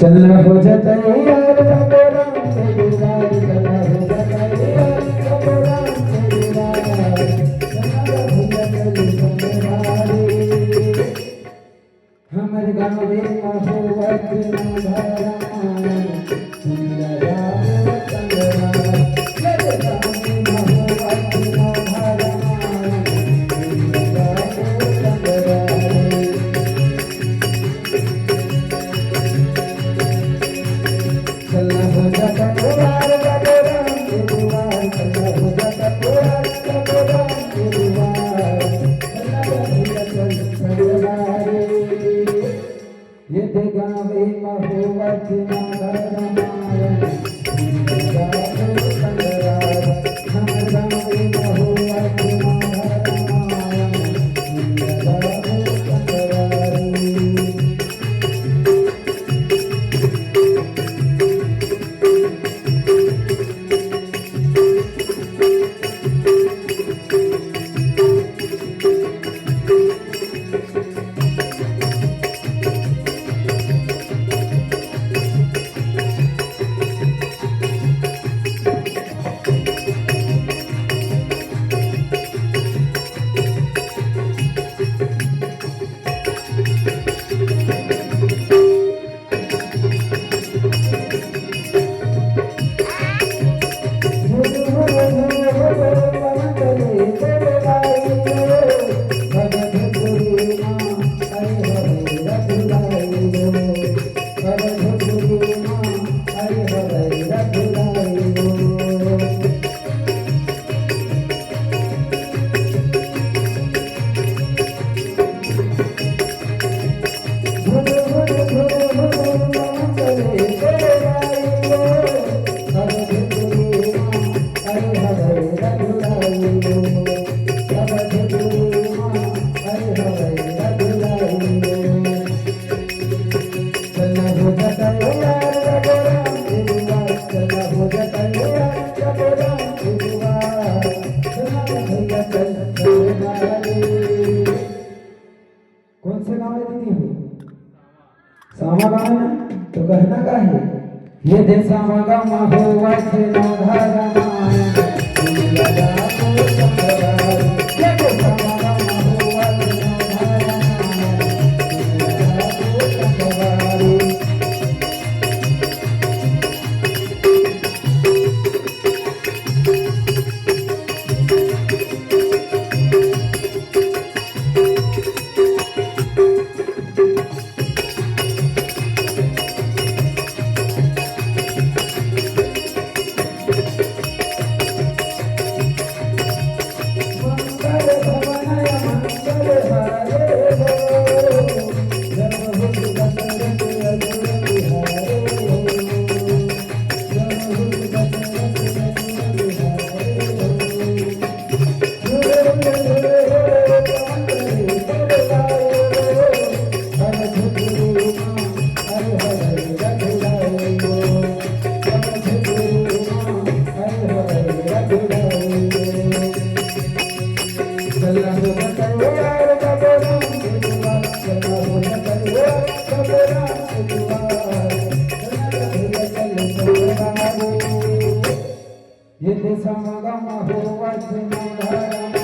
चल हो जाता है यार कबोरा तेरी रात चला हो जाता है यार कबोरा तेरी रात चला हो जाता है तुम्हारी हमर गाँव रे महोवत नधारा कौन से गाँव है दीदी? सामा गाँव है ना? तो कहना का है ये दे सामा गाँव महुआ छे नधारा ये देश मगम हो वचन धर्म